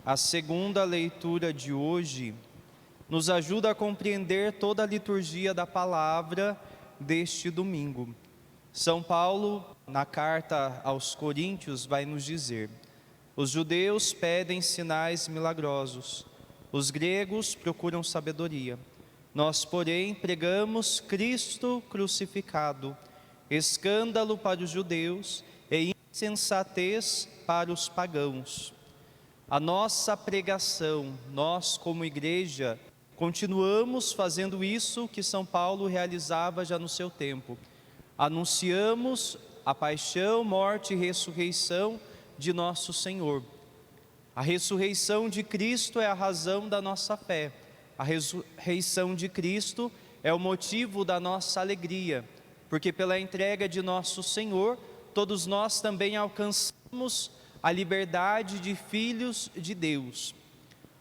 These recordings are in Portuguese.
A segunda leitura de hoje nos ajuda a compreender toda a liturgia da palavra deste domingo. São Paulo, na carta aos Coríntios, vai nos dizer: os judeus pedem sinais milagrosos, os gregos procuram sabedoria. Nós, porém, pregamos Cristo crucificado, escândalo para os judeus e insensatez para os pagãos. A nossa pregação, nós como igreja, continuamos fazendo isso que São Paulo realizava já no seu tempo. Anunciamos a paixão, morte e ressurreição de nosso Senhor. A ressurreição de Cristo é a razão da nossa fé. A ressurreição de Cristo é o motivo da nossa alegria, porque pela entrega de nosso Senhor, todos nós também alcançamos a liberdade de filhos de Deus.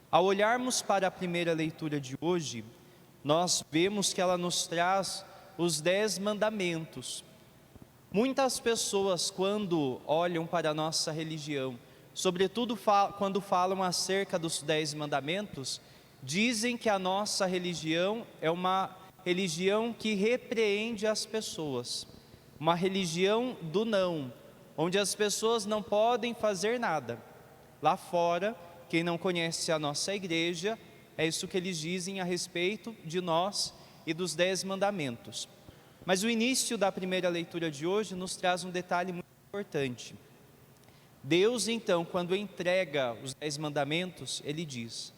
Ao olharmos para a primeira leitura de hoje, nós vemos que ela nos traz os 10 mandamentos. Muitas pessoas, quando olham para a nossa religião, sobretudo quando falam acerca dos 10 mandamentos, dizem que a nossa religião é uma religião que repreende as pessoas, uma religião do não, onde as pessoas não podem fazer nada. Lá fora, quem não conhece a nossa igreja, é isso que eles dizem a respeito de nós e dos 10 mandamentos. Mas o início da primeira leitura de hoje nos traz um detalhe muito importante. Deus, então, quando entrega os 10 mandamentos, Ele diz: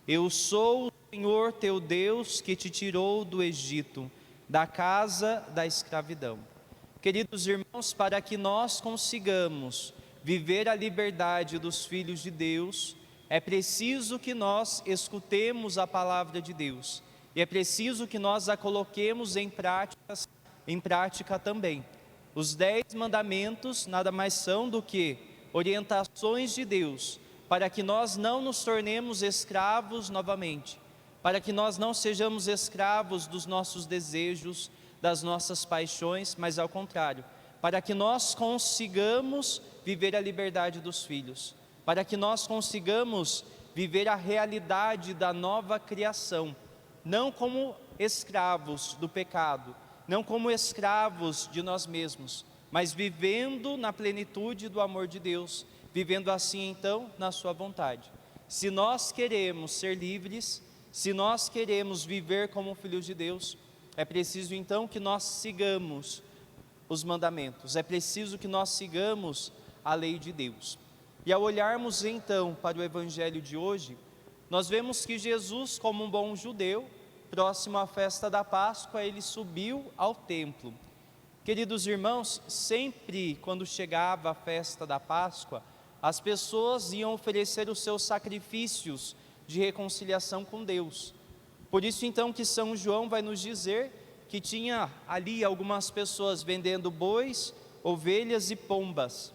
eu sou o Senhor teu Deus que te tirou do Egito, da casa da escravidão. Queridos irmãos, para que nós consigamos viver a liberdade dos filhos de Deus, é preciso que nós escutemos a palavra de Deus. E é preciso que nós a coloquemos em prática também. Os 10 mandamentos nada mais são do que orientações de Deus, para que nós não nos tornemos escravos novamente, para que nós não sejamos escravos dos nossos desejos, das nossas paixões, mas ao contrário, para que nós consigamos viver a liberdade dos filhos, para que nós consigamos viver a realidade da nova criação, não como escravos do pecado, não como escravos de nós mesmos, mas vivendo na plenitude do amor de Deus, vivendo assim então na sua vontade. Se nós queremos ser livres, se nós queremos viver como filhos de Deus, é preciso então que nós sigamos os mandamentos, é preciso que nós sigamos a lei de Deus. E ao olharmos então para o evangelho de hoje, nós vemos que Jesus, como um bom judeu, próximo à festa da Páscoa, ele subiu ao templo. Queridos irmãos, sempre quando chegava a festa da Páscoa, as pessoas iam oferecer os seus sacrifícios de reconciliação com Deus. Por isso então que São João vai nos dizer que tinha ali algumas pessoas vendendo bois, ovelhas e pombas,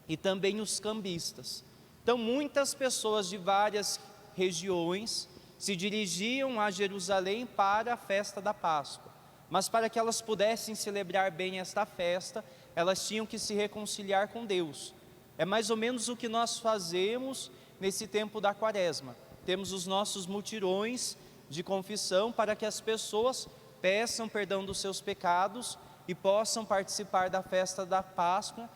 e também os cambistas. Então muitas pessoas de várias regiões se dirigiam a Jerusalém para a festa da Páscoa. Mas para que elas pudessem celebrar bem esta festa, elas tinham que se reconciliar com Deus. É mais ou menos o que nós fazemos nesse tempo da Quaresma. Temos os nossos mutirões de confissão para que as pessoas peçam perdão dos seus pecados e possam participar da festa da Páscoa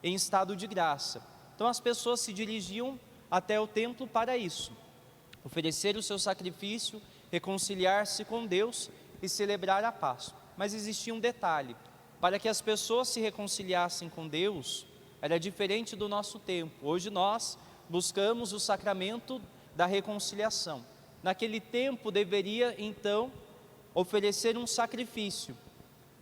em estado de graça. Então as pessoas se dirigiam até o templo para isso, oferecer o seu sacrifício, reconciliar-se com Deus e celebrar a Páscoa. Mas existia um detalhe: para que as pessoas se reconciliassem com Deus, era diferente do nosso tempo. Hoje nós buscamos o sacramento da reconciliação. Naquele tempo deveria então oferecer um sacrifício.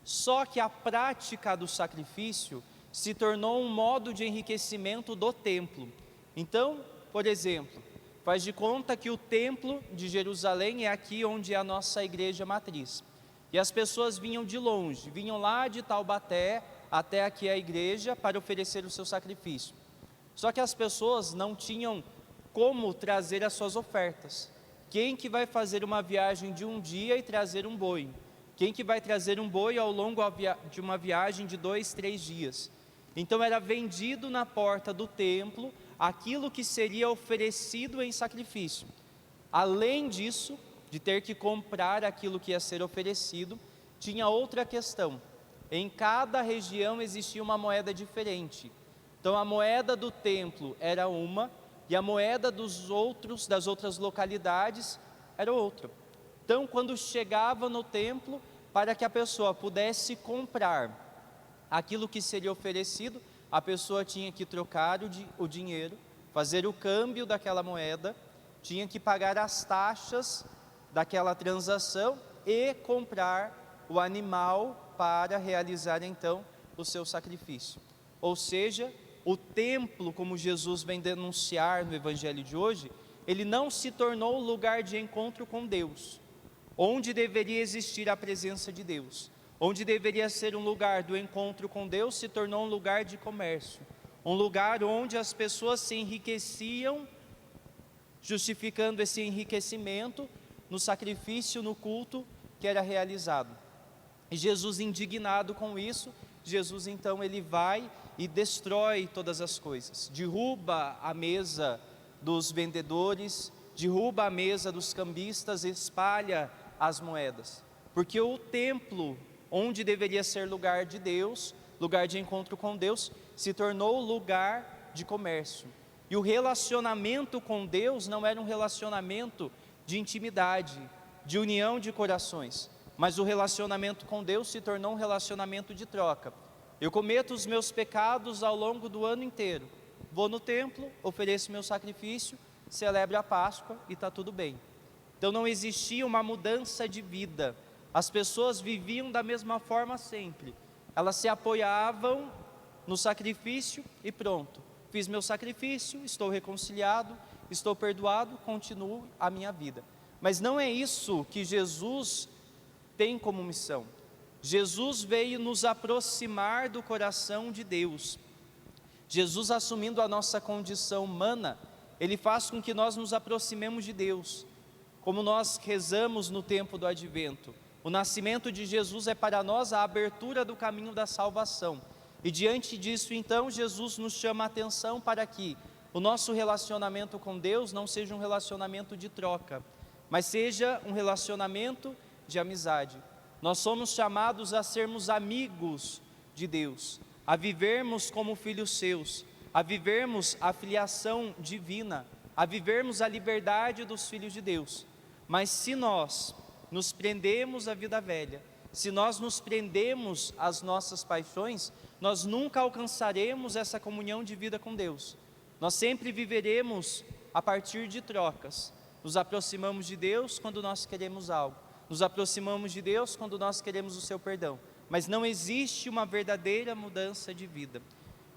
Só que a prática do sacrifício se tornou um modo de enriquecimento do templo. Então, por exemplo, faz de conta que o templo de Jerusalém é aqui onde é a nossa igreja matriz. E as pessoas vinham de longe, vinham lá de Taubaté até aqui a igreja para oferecer o seu sacrifício. Só que as pessoas não tinham como trazer as suas ofertas. Quem que vai fazer uma viagem de um dia e trazer um boi? Quem que vai trazer um boi ao longo de uma viagem de 2, 3 dias? Então era vendido na porta do templo aquilo que seria oferecido em sacrifício. Além disso, de ter que comprar aquilo que ia ser oferecido, tinha outra questão. Em cada região existia uma moeda diferente. Então a moeda do templo era uma, e a moeda das outras localidades era outra. Então, quando chegava no templo, para que a pessoa pudesse comprar aquilo que seria oferecido, a pessoa tinha que trocar o dinheiro, fazer o câmbio daquela moeda, tinha que pagar as taxas daquela transação e comprar o animal para realizar então o seu sacrifício. Ou seja, o templo, como Jesus vem denunciar no Evangelho de hoje, ele não se tornou um lugar de encontro com Deus, onde deveria existir a presença de Deus, onde deveria ser um lugar do encontro com Deus, se tornou um lugar de comércio, um lugar onde as pessoas se enriqueciam, justificando esse enriquecimento no sacrifício, no culto que era realizado. E Jesus, indignado com isso, Jesus então ele vai e destrói todas as coisas, derruba a mesa dos vendedores, derruba a mesa dos cambistas, espalha as moedas, porque o templo, onde deveria ser lugar de Deus, lugar de encontro com Deus, se tornou lugar de comércio. E o relacionamento com Deus não era um relacionamento de intimidade, de união de corações, mas o relacionamento com Deus se tornou um relacionamento de troca. Eu cometo os meus pecados ao longo do ano inteiro, vou no templo, ofereço meu sacrifício, celebro a Páscoa e está tudo bem. Então não existia uma mudança de vida, as pessoas viviam da mesma forma sempre, elas se apoiavam no sacrifício e pronto, fiz meu sacrifício, estou reconciliado, estou perdoado, continuo a minha vida. Mas não é isso que Jesus tem como missão. Jesus veio nos aproximar do coração de Deus. Jesus, assumindo a nossa condição humana, ele faz com que nós nos aproximemos de Deus, como nós rezamos no tempo do advento. O nascimento de Jesus é para nós a abertura do caminho da salvação, e diante disso então Jesus nos chama a atenção para que o nosso relacionamento com Deus não seja um relacionamento de troca, mas seja um relacionamento de amizade. Nós somos chamados a sermos amigos de Deus, a vivermos como filhos seus, a vivermos a filiação divina, a vivermos a liberdade dos filhos de Deus. Mas se nós nos prendemos à vida velha, se nós nos prendemos às nossas paixões, nós nunca alcançaremos essa comunhão de vida com Deus. Nós sempre viveremos a partir de trocas. Nos aproximamos de Deus quando nós queremos algo, nos aproximamos de Deus quando nós queremos o seu perdão, mas não existe uma verdadeira mudança de vida.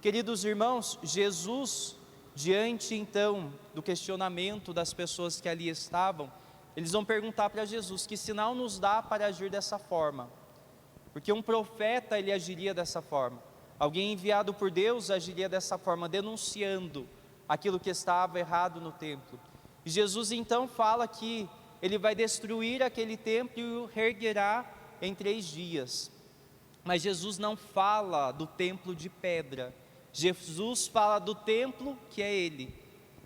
Queridos irmãos, Jesus, diante então do questionamento das pessoas que ali estavam, eles vão perguntar para Jesus: que sinal nos dá para agir dessa forma? Porque um profeta, ele agiria dessa forma, alguém enviado por Deus agiria dessa forma, denunciando aquilo que estava errado no templo. E Jesus então fala que ele vai destruir aquele templo e o reerguerá em 3 dias. Mas Jesus não fala do templo de pedra, Jesus fala do templo que é Ele.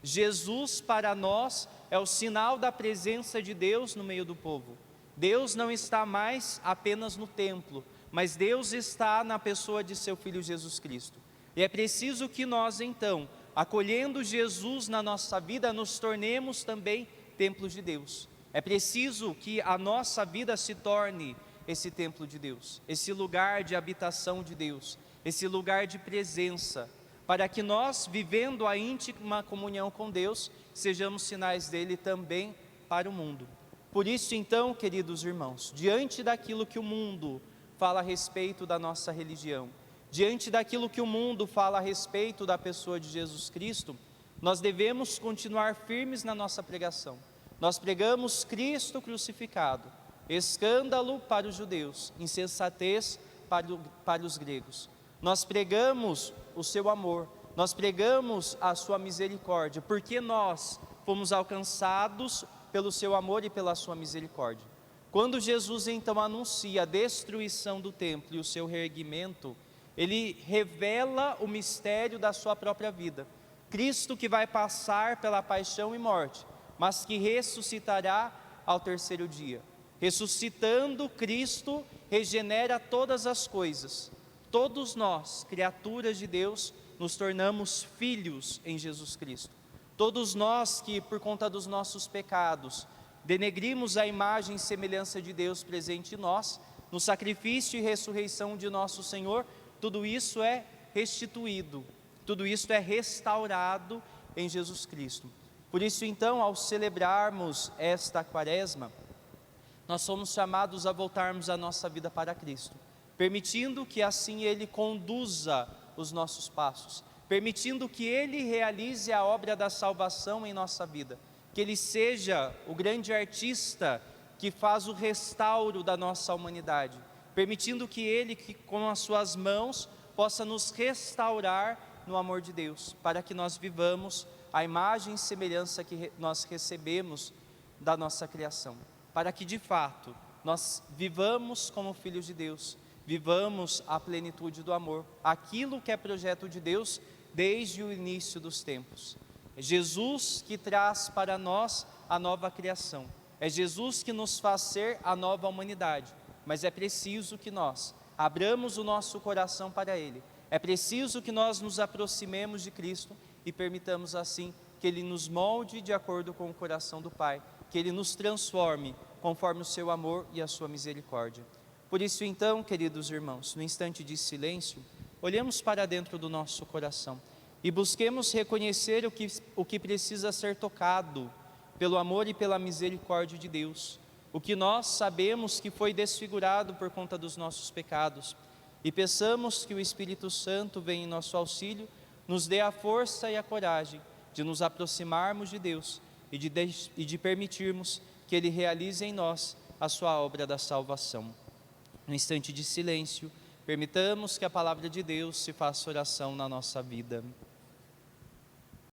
Jesus para nós é o sinal da presença de Deus no meio do povo. Deus não está mais apenas no templo, mas Deus está na pessoa de seu Filho Jesus Cristo. E é preciso que nós então, acolhendo Jesus na nossa vida, nos tornemos também templos de Deus. É preciso que a nossa vida se torne esse templo de Deus, esse lugar de habitação de Deus, esse lugar de presença, para que nós, vivendo a íntima comunhão com Deus, sejamos sinais dele também para o mundo. Por isso então, queridos irmãos, diante daquilo que o mundo fala a respeito da nossa religião, diante daquilo que o mundo fala a respeito da pessoa de Jesus Cristo, nós devemos continuar firmes na nossa pregação. Nós pregamos Cristo crucificado, escândalo para os judeus, insensatez para os gregos. Nós pregamos o seu amor, nós pregamos a sua misericórdia, porque nós fomos alcançados pelo seu amor e pela sua misericórdia. Quando Jesus então anuncia a destruição do templo e o seu reerguimento, ele revela o mistério da sua própria vida. Cristo que vai passar pela paixão e morte, mas que ressuscitará ao terceiro dia. Ressuscitando, Cristo regenera todas as coisas. Todos nós, criaturas de Deus, nos tornamos filhos em Jesus Cristo. Todos nós que, por conta dos nossos pecados, denegrimos a imagem e semelhança de Deus presente em nós, no sacrifício e ressurreição de nosso Senhor, tudo isso é restituído, tudo isso é restaurado em Jesus Cristo. Por isso, então, ao celebrarmos esta quaresma, nós somos chamados a voltarmos a nossa vida para Cristo, permitindo que assim Ele conduza os nossos passos, permitindo que Ele realize a obra da salvação em nossa vida, que Ele seja o grande artista que faz o restauro da nossa humanidade, permitindo que Ele, que com as suas mãos, possa nos restaurar no amor de Deus, para que nós vivamos a imagem e semelhança que nós recebemos da nossa criação, para que de fato nós vivamos como filhos de Deus, vivamos a plenitude do amor, aquilo que é projeto de Deus desde o início dos tempos. É Jesus que traz para nós a nova criação, é Jesus que nos faz ser a nova humanidade, mas é preciso que nós abramos o nosso coração para Ele, é preciso que nós nos aproximemos de Cristo e permitamos assim que Ele nos molde de acordo com o coração do Pai, que Ele nos transforme conforme o seu amor e a sua misericórdia. Por isso então, queridos irmãos, no instante de silêncio, olhemos para dentro do nosso coração e busquemos reconhecer o que precisa ser tocado pelo amor e pela misericórdia de Deus, o que nós sabemos que foi desfigurado por conta dos nossos pecados, e peçamos que o Espírito Santo venha em nosso auxílio, nos dê a força e a coragem de nos aproximarmos de Deus e de permitirmos que Ele realize em nós a sua obra da salvação. No instante de silêncio, permitamos que a palavra de Deus se faça oração na nossa vida.